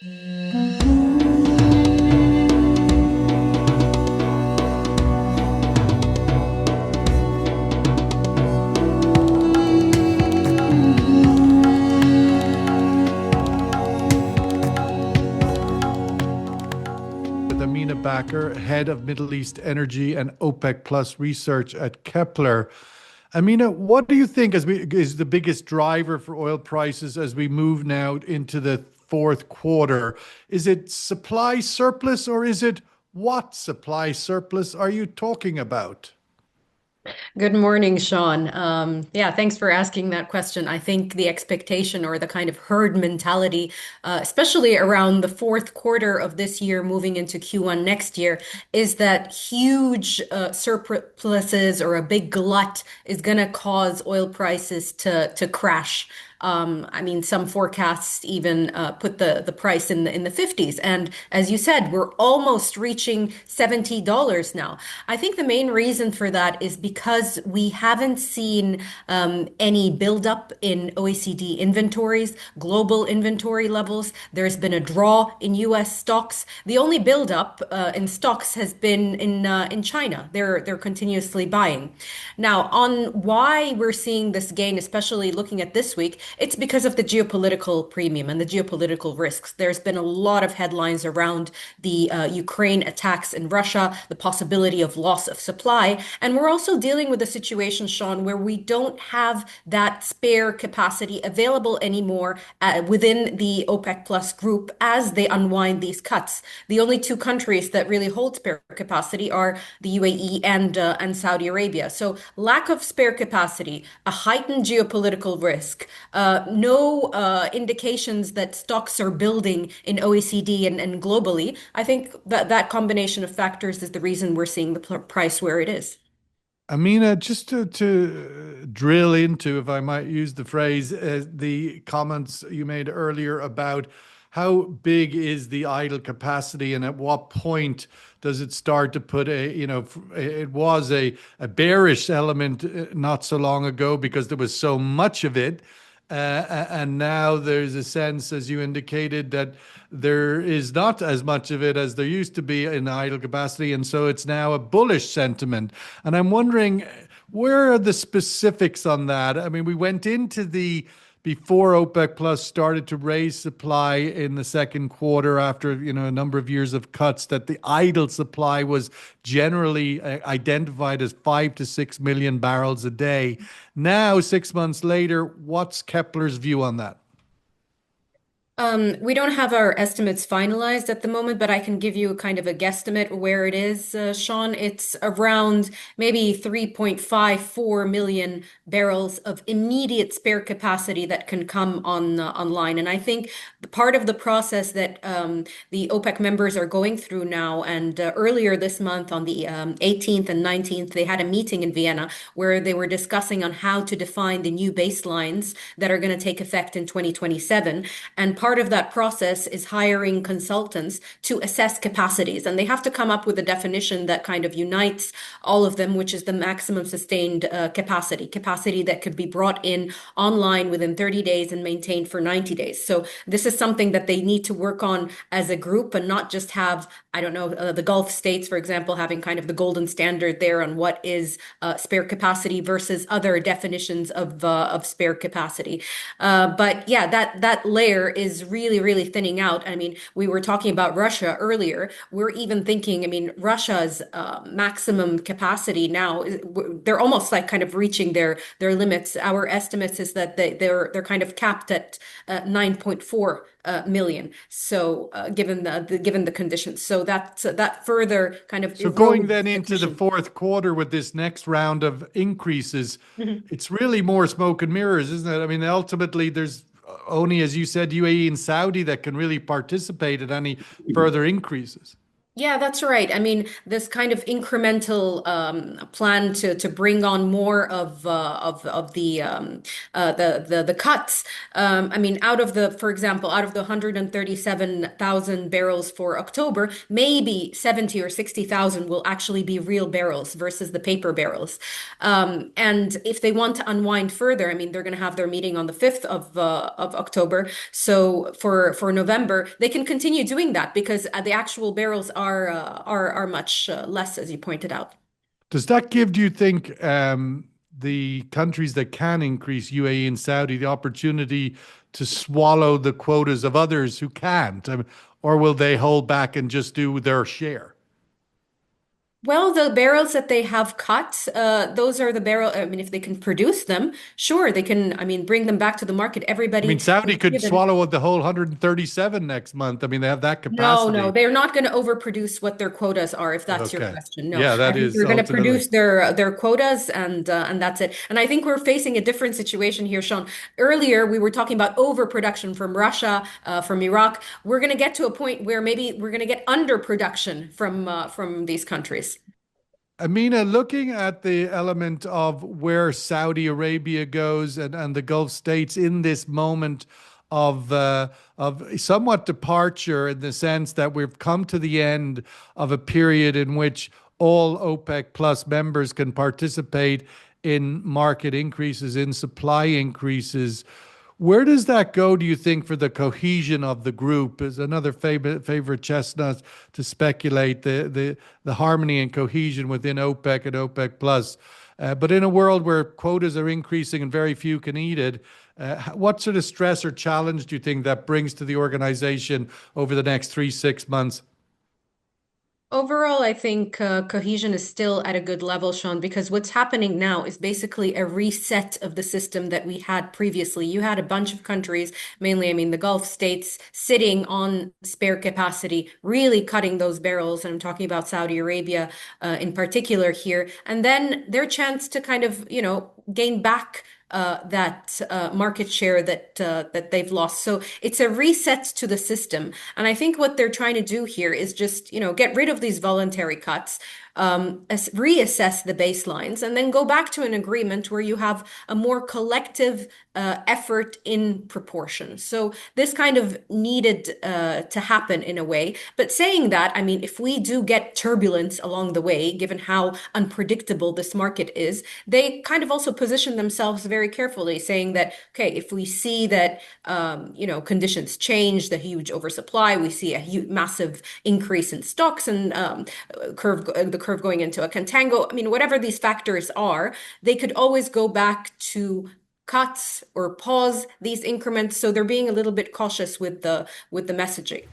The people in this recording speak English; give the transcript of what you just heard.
With Amena Bakr, head of Middle East energy and OPEC-plus research at Kpler. Amina, what do you think is the biggest driver for oil prices as we move now into the fourth quarter? Is it supply surplus, or is it what supply surplus are you talking about? Good morning, Sean. Yeah, thanks for asking that question. I think the expectation or the kind of herd mentality, especially around the fourth quarter of this year, moving into Q1 next year, is that huge surpluses or a big glut is going to cause oil prices to crash. I mean, some forecasts even put the price in the 50s. And as you said, we're almost reaching $70 now. I think the main reason for that is because we haven't seen any buildup in OECD inventories, global inventory levels. There's been a draw in US stocks. The only buildup in stocks has been in China. They're continuously buying. Now, on why we're seeing this gain, especially looking at this week, it's because of the geopolitical premium and the geopolitical risks. There's been a lot of headlines around the Ukraine attacks in Russia, the possibility of loss of supply. And we're also dealing with a situation, Sean, where we don't have that spare capacity available anymore within the OPEC plus group as they unwind these cuts. The only two countries that really hold spare capacity are the UAE and Saudi Arabia. So lack of spare capacity, a heightened geopolitical risk, no indications that stocks are building in OECD and globally. I think that combination of factors is the reason we're seeing the price where it is. Amina, just to drill into, if I might use the phrase, the comments you made earlier about how big is the idle capacity and at what point does it start to put it was a bearish element not so long ago because there was so much of it. And now there's a sense, as you indicated, that there is not as much of it as there used to be in idle capacity. And so it's now a bullish sentiment. And I'm wondering, where are the specifics on that? I mean, we went into the before OPEC Plus started to raise supply in the second quarter after a number of years of cuts, that the idle supply was generally identified as 5 to 6 million barrels a day. Now, 6 months later, what's Kepler's view on that? We don't have our estimates finalized at the moment, but I can give you a kind of a guesstimate where it is, Sean. It's around maybe 3.54 million barrels of immediate spare capacity that can come online. And I think part of the process that the OPEC members are going through now, and earlier this month on the 18th and 19th, they had a meeting in Vienna where they were discussing on how to define the new baselines that are going to take effect in 2027. And part of that process is hiring consultants to assess capacities. And they have to come up with a definition that kind of unites all of them, which is the maximum sustained capacity that could be brought in online within 30 days and maintained for 90 days. So this is something that they need to work on as a group and not just have, I don't know, the Gulf states, for example, having kind of the golden standard there on what is spare capacity versus other definitions of spare capacity. But yeah, that layer is really, really thinning out. I mean, we were talking about Russia earlier. We're even thinking, I mean, Russia's maximum capacity now, they're almost like kind of reaching their limits. Our estimates is that they're kind of capped at 9.4 million. So given the conditions, so that further kind of So going erodes then the into the cushion. fourth quarter with this next round of increases, Mhm. it's really more smoke and mirrors, isn't it? I mean, ultimately, there's only, as you said, UAE and Saudi that can really participate at any further increases. Yeah, that's right. I mean, this kind of incremental plan to bring on more of the cuts. I mean, out of the, for example, out of the 137,000 barrels for October, maybe 70 or 60,000 will actually be real barrels versus the paper barrels. And if they want to unwind further, I mean, they're going to have their meeting on the 5th of October. So for November, they can continue doing that because the actual barrels are much less, as you pointed out. Does that give, do you think, the countries that can increase, UAE and Saudi, the opportunity to swallow the quotas of others who can't? I mean, or will they hold back and just do their share? Well, the barrels that they have cut, those are the barrel. I mean, if they can produce them, sure, they can. I mean, bring them back to the market. I mean, Everybody is Saudi could given. swallow the whole 137 next month. I mean, they have that No, no, capacity. they're not going to overproduce what their quotas are, if that's your Okay. question. No, Yeah, I that think is they're going to ultimately. produce their quotas, and that's it. And I think we're facing a different situation here, Sean. Earlier, we were talking about overproduction from Russia, from Iraq. We're going to get to a point where maybe we're going to get underproduction from these countries. Amina, looking at the element of where Saudi Arabia goes and the Gulf states in this moment of somewhat departure, in the sense that we've come to the end of a period in which all OPEC plus members can participate in market increases, in supply increases. Where does that go, do you think, for the cohesion of the group? Is another favorite chestnut to speculate the harmony and cohesion within OPEC and OPEC plus. But in a world where quotas are increasing and very few can eat it, what sort of stress or challenge do you think that brings to the organization over the next 3, 6 months? Overall, I think cohesion is still at a good level, Sean, because what's happening now is basically a reset of the system that we had previously. You had a bunch of countries, mainly, I mean, the Gulf states, sitting on spare capacity, really cutting those barrels. And I'm talking about Saudi Arabia in particular here. And then their chance to kind of, gain back that market share that they've lost. So it's a reset to the system. And I think what they're trying to do here is just, get rid of these voluntary cuts, reassess the baselines, and then go back to an agreement where you have a more collective effort in proportion. So this kind of needed to happen in a way. But saying that, I mean, if we do get turbulence along the way, given how unpredictable this market is, they kind of also position themselves very carefully, saying that, okay, if we see that, conditions change, the huge oversupply, we see a huge, massive increase in stocks and the curve going into a contango. I mean, whatever these factors are, they could always go back to cuts or pause these increments. So they're being a little bit cautious with the messaging.